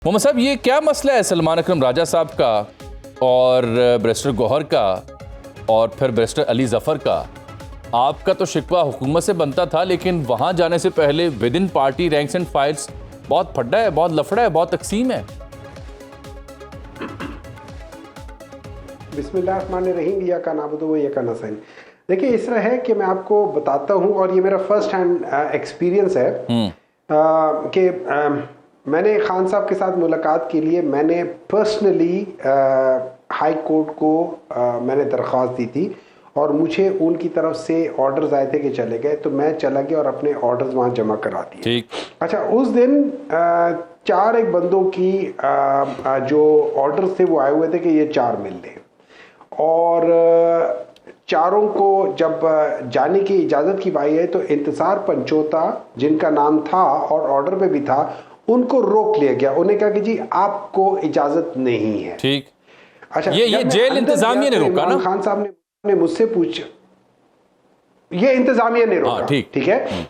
मोहम्मद साहब, ये क्या मसला है सलमान अकरम राजा साहब का और बैरिस्टर गौहर का और फिर बैरिस्टर अली जफर का? आपका तो शिकवा हुकूमत से बनता था, लेकिन वहां जाने से पहले with in party ranks and files बहुत फड्डा है, बहुत लफड़ा है, बहुत तकसीम है। बिस्मिल्लाहिर्रहमानिर्रहीम, या का नाबुदु व या का नस्तईन। देखिए, इस तरह है कि मैं आपको बताता हूं और ये मेरा फर्स्ट हैंड एक्सपीरियंस है कि मैंने खान साहब के साथ मुलाकात के लिए मैंने पर्सनली हाई कोर्ट को मैंने दरख्वास्त दी थी और मुझे उनकी तरफ से ऑर्डर्स आए थे कि चले गए, तो मैं चला गया और अपने ऑर्डर्स वहाँ जमा करा दिए। ठीक। अच्छा, उस दिन चार एक बंदों की जो ऑर्डर्स थे वो आए हुए थे कि ये चार मिल लें, और चारों को जब जाने की इजाज़त की बाई है तो इंतज़ार पंचोता, जिनका नाम था और ऑर्डर पे भी था, उनको रोक लिया गया। उन्हें कहा कि जी आपको इजाज़त नहीं है। ठीक। अच्छा, ये जेल इंतजामिया ने रोका ना? खान साहब ने मुझसे पूछा, ये इंतजामिया ने रोका। ठीक है।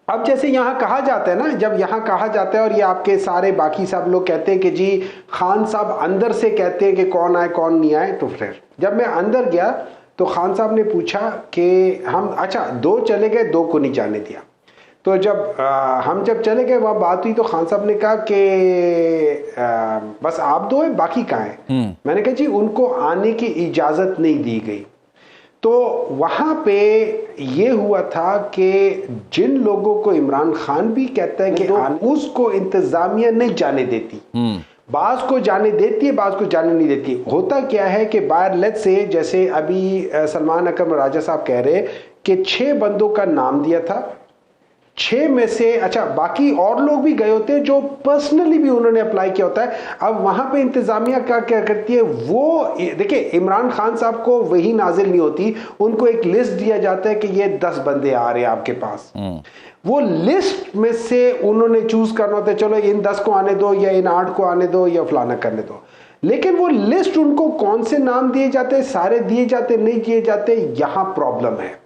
अब जैसे यहाँ कहा जाता है ना, जब यहाँ कहा जाता है और ये आपके सारे बाकी सब लोग कहते हैं कि जी खान साहब अंदर से कहते हैं कि कौन आए कौन नहीं आए, तो फिर जब मैं अंदर गया तो खान साहब ने पूछा कि हम, अच्छा दो चले गए, दो को नहीं जाने दिया। तो जब हम जब चले गए वहाँ बात हुई तो खान साहब ने कहा कि बस आप दो हैं, बाकी कहाँ हैं? मैंने कहा जी उनको आने की इजाज़त नहीं दी गई। तो वहाँ पे ये हुआ था कि जिन लोगों को इमरान खान भी कहता है कि उसको इंतज़ामिया नहीं जाने देती, बाज को जाने देती है, बाज को जाने नहीं देती। होता क्या है कि बाहर लेट से, जैसे अभी सलमान अकरम राजा साहब कह रहे कि 6 बंदों का नाम दिया था, 6 में से अच्छा बाकी और लोग भी गए होते हैं जो पर्सनली भी उन्होंने अप्लाई किया होता है। अब वहां पे इंतजामिया क्या करती है, वो देखिए इमरान खान साहब को वही नाजिल नहीं होती, उनको एक लिस्ट दिया जाता है कि ये 10 बंदे आ रहे हैं आपके पास। वो लिस्ट में से उन्होंने चूज करना होता है, चलो इन 10 को आने दो या इन 8 को आने दो या फलाना करने दो। लेकिन वो लिस्ट उनको कौन से नाम दिए जाते हैं, सारे दिए जाते नहीं दिए जाते, यहां प्रॉब्लम है।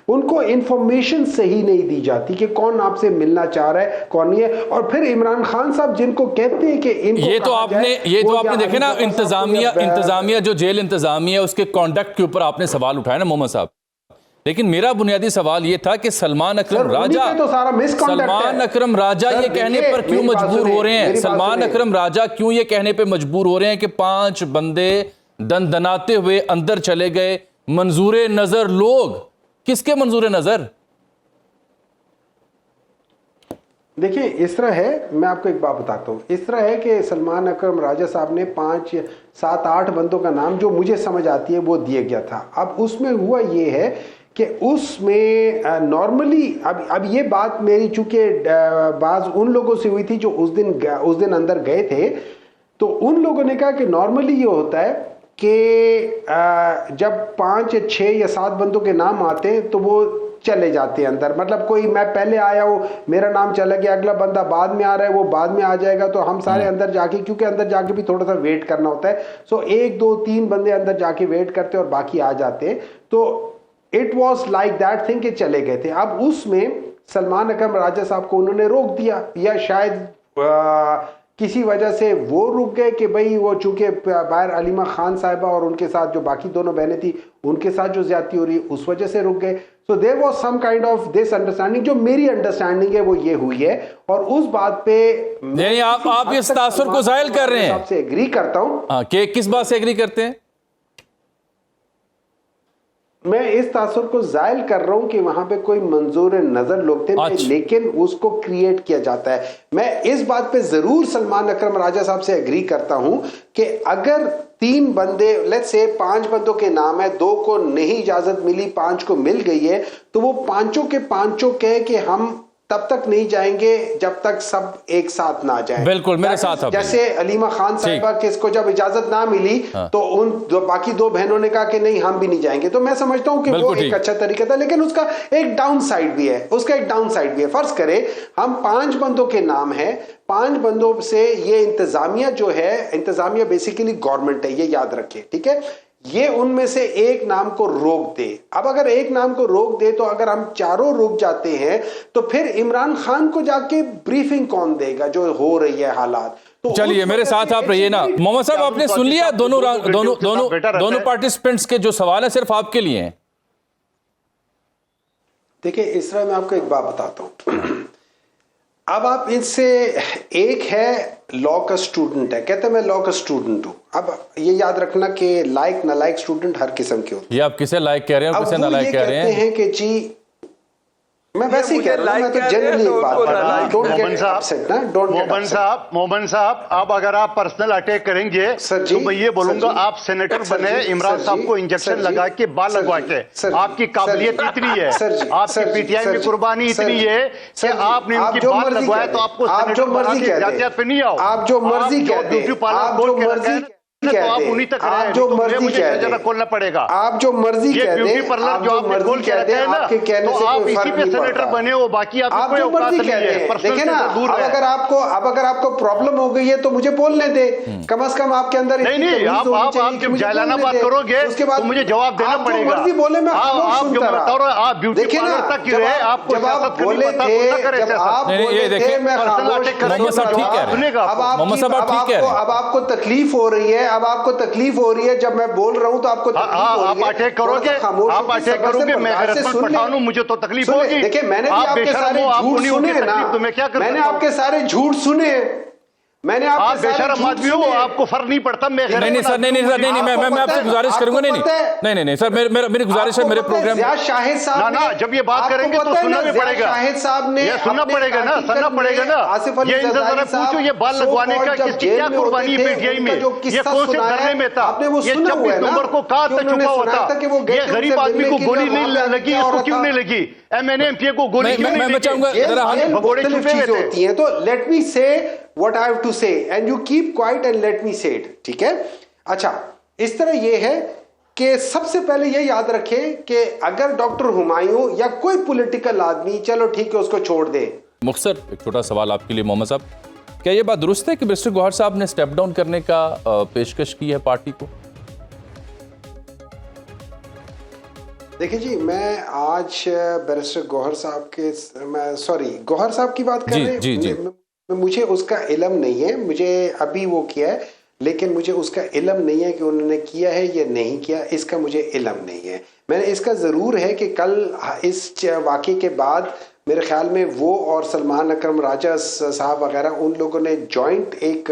उनको इंफॉर्मेशन सही नहीं दी जाती कि कौन आपसे मिलना चाह रहा है कौन नहीं है। और फिर इमरान खान साहब जिनको कहते हैं कि इनको ये तो आपने देखे ना, इंतजामिया जो जेल इंतजामिया उसके कॉन्डक्ट के ऊपर आपने सवाल उठाया ना मोहम्मद साहब, लेकिन मेरा बुनियादी सवाल ये था कि सलमान अकरम राजा तो सारा सलमान अकरम राजा ये कहने पर क्यों मजबूर हो रहे हैं? सलमान अकरम राजा क्यों ये कहने पर मजबूर हो रहे हैं कि 5 बंदे दनदनाते हुए अंदर चले गए? मंजूर नजर लोग, किसके मंजूर नजर? देखिए, इस तरह है, मैं आपको एक बात बताता हूँ। इस तरह है कि सलमान अकरम राजा साहब ने 5, 7, 8 बंदों का नाम जो मुझे समझ आती है वो दिया गया था। अब उसमें हुआ ये है कि उसमें नॉर्मली अब ये बात मेरी चूंकि बाज उन लोगों से हुई थी जो उस दिन अंदर गए थे, तो उन लोगों ने कहा कि नॉर्मली ये होता है कि जब 5 या 6 या 7 बंदों के नाम आते हैं तो वो चले जाते हैं अंदर। मतलब कोई, मैं पहले आया हूँ, मेरा नाम चला गया, अगला बंदा बाद में आ रहा है, वो बाद में आ जाएगा, तो हम सारे अंदर जाके, क्योंकि अंदर जाके भी थोड़ा सा वेट करना होता है, सो 1, 2, 3 बंदे अंदर जाके वेट करते और बाकी आ जाते। तो it was like that thing कि चले गए थे। अब उसमें सलमान अकरम राजा साहब को उन्होंने रोक दिया, या शायद किसी वजह से वो रुक गए कि भाई वो चूंकि बाहर अलीमा खान साहिबा और उनके साथ जो बाकी दोनों बहनें थी उनके साथ जो ज्यादती हो रही, उस वजह से रुक गए। So there was some kind of this understanding. जो मेरी अंडरस्टैंडिंग है वो ये हुई है, और उस बात पे नहीं, आप इस तासुर को जाहिर कर रहे हैं। आपसे एग्री करता हूं। किस बात से एग्री करते हैं? मैं इस तासुर को जायल कर रहा हूं कि वहां पे कोई मंजूर नजर लोग थे, लेकिन उसको क्रिएट किया जाता है। मैं इस बात पे जरूर सलमान अकरम राजा साहब से एग्री करता हूं कि अगर 3 बंदे, लेट्स से 5 बंदों के नाम है, 2 को नहीं इजाजत मिली, 5 को मिल गई है, तो वो पांचों के पांचों कहे कि हम तब तक नहीं जाएंगे जब तक सब एक साथ ना जाएं। बिल्कुल मेरे साथ। जैसे अलीमा खान साहिबा किसको जब इजाजत ना मिली तो उन बाकी 2 बहनों ने कहा कि नहीं हम भी नहीं जाएंगे। तो मैं समझता हूं कि वो एक अच्छा तरीका था, लेकिन उसका एक डाउन साइड भी है। फर्ज करें हम 5 बंदों के नाम है, 5 बंदों से ये इंतजामिया जो है, इंतजामिया बेसिकली गवर्नमेंट है, ये याद रखें, ठीक है। ये उनमें से एक नाम को रोक दे। अब अगर एक नाम को रोक दे तो अगर हम चारों रुक जाते हैं तो फिर इमरान खान को जाके ब्रीफिंग कौन देगा जो हो रही है हालात? तो चलिए मेरे साथ आप रहिए ना। मोहम्मद साहब, आपने सुन लिया दोनों पार्टिसिपेंट्स के जो सवाल है सिर्फ आपके लिए हैं। देखिए इस तरह मैं आपको एक बात बताता हूं। अब आप इनसे, एक है लॉ का स्टूडेंट है, कहते हैं मैं लॉ का स्टूडेंट हूं। अब ये याद रखना कि लाइक नालायक स्टूडेंट हर किस्म के होते हैं। ये आप किसे लाइक कह रहे हैं और किसे नालायक कह रहे हैं कि जी मैं वैसे ही कह रहा हूं, मैं तो जनरली एक बात कर रहा हूं। डोंट गेट अपसेट ना, डोंट गेट अपसेट। मोहम्मद साहब, अब अगर आप पर्सनल अटैक करेंगे तो मैं ये बोलूंगा आप सेनेटर बने, इमरान साहब को इंजेक्शन लगा के बाल लगवा के। आपकी काबिलियत इतनी है, आपकी पीटीआई में कुर्बानी इतनी है कि आपने उनकी बाल लगवाया तो आपको सेनेटर बना के जातियात पे नहीं आओ। आप जो मर्जी कहते हैं, आप जो मर्जी तो आप उन्हीं तक आप जो मर्जी कहते हैं खोलना पड़ेगा। आप जो मर्जी कहते हैं, ब्यूटी पार्लर जो आपने खोल के रखा है ना, तो आप इसी पे सेनेटर बने हो, बाकी आप जो मर्जी कहते हैं। देखिए ना, अब अगर आपको प्रॉब्लम हो गई है तो मुझे बोलने दे, कम से कम आपके अंदर नहीं, आप जब जायलाना बात करोगे उसके बाद मुझे जवाब देना पड़ेगा। मर्जी बोले मैं आप जो बताओ, आप ब्यूटी पार्लर तक क्यों रहे, आपको सियासत करनी पड़ता है। जब आप बोले थे मैं अब आपको तकलीफ हो रही है, अब आपको तकलीफ हो रही है जब मैं बोल रहा हूं तो आपको आप अटैक करोगे, आप अटैक करोगे, मैं पठान हूं, मुझे तो तकलीफ होगी। देखिए मैंने भी आपके सारे झूठ सुने हैं ना, तो मैं क्या करूं? मैंने आपके सारे झूठ सुने हैं, मैंने आप बेशरम आदमी हो, आपको फर्क नहीं पड़ता। मैं नहीं सर, नहीं मैं आपसे गुजारिश करूंगा। नहीं सर, मेरी गुजारिश है मेरे प्रोग्राम शाहिद साहब ना, जब ये बात करेंगे तो सुनना भी पड़ेगा। शाहिद साहब ने सुनना पड़ेगा ना, सुनना पड़ेगा ना। ये इनसे जरा पूछो, ये बाल लगवाने का किसकी क्या कुर्बानी पीटीआई में, ये कौन से धरने में था, ये 26 नंबर को कहां तक छुपा हुआ था। ये गरीब आदमी को गोली नहीं लगी, इसको क्यों नहीं लगी? MNA को गोली क्यों नहीं लगी? भगोड़े छुपे होती हैं। तो लेट मी से what I have to say and you keep quiet and let me say it, ठीक है? अच्छा, इस तरह ये है कि सबसे पहले ये याद रखें कि अगर डॉक्टर हुमायूं या कोई पॉलिटिकल आदमी, चलो ठीक है उसको छोड़ दे। मुख्तसर एक छोटा सवाल आपके लिए मोहम्मद साहब, क्या ये बात दुरुस्त है कि बैरिस्टर गौहर साहब ने स्टेप डाउन करने का पेशकश की है पार्टी को? देखिए जी, मैं आज बैरिस्टर गौहर साहब के गौहर साहब की बात कर रहे हैं। जी। मुझे उसका इल्म नहीं है, मुझे अभी वो किया है, लेकिन मुझे उसका इल्म नहीं है कि उन्होंने किया है या नहीं किया, इसका मुझे इल्म नहीं है। मैंने इसका ज़रूर है कि कल इस वाक़े के बाद मेरे ख्याल में वो और सलमान अकरम राजा साहब वगैरह उन लोगों ने जॉइंट एक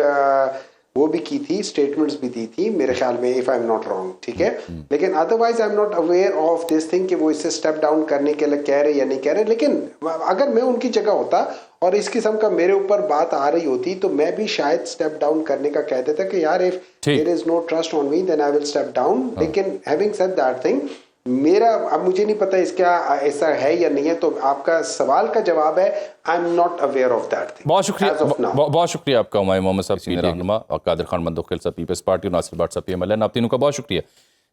वो भी की थी, स्टेटमेंट्स भी दी थी मेरे ख्याल में, if I am not wrong, ठीक है। लेकिन otherwise I am not aware of this thing कि वो इससे स्टेप डाउन करने के लिए कह रहे या नहीं कह रहे। लेकिन अगर मैं उनकी जगह होता और इस किस्म का मेरे ऊपर बात आ रही होती तो मैं भी शायद स्टेप डाउन करने का कह देता कि यार if there is no trust on me then I will step down. लेकिन हैविंग सेड दैट थिंग, मेरा अब मुझे नहीं पता इसका ऐसा है या नहीं है, तो आपका सवाल का जवाब है I am not aware of that thing. बहुत शुक्रिया आपका हुमायूं मोहम्मद साहब, सीनियर रहनुमा, और कादिर खान मंदोखिल साहब पीपल्स पार्टी, नासिर भट्ट साहब PMLN, आप तीनों का बहुत शुक्रिया।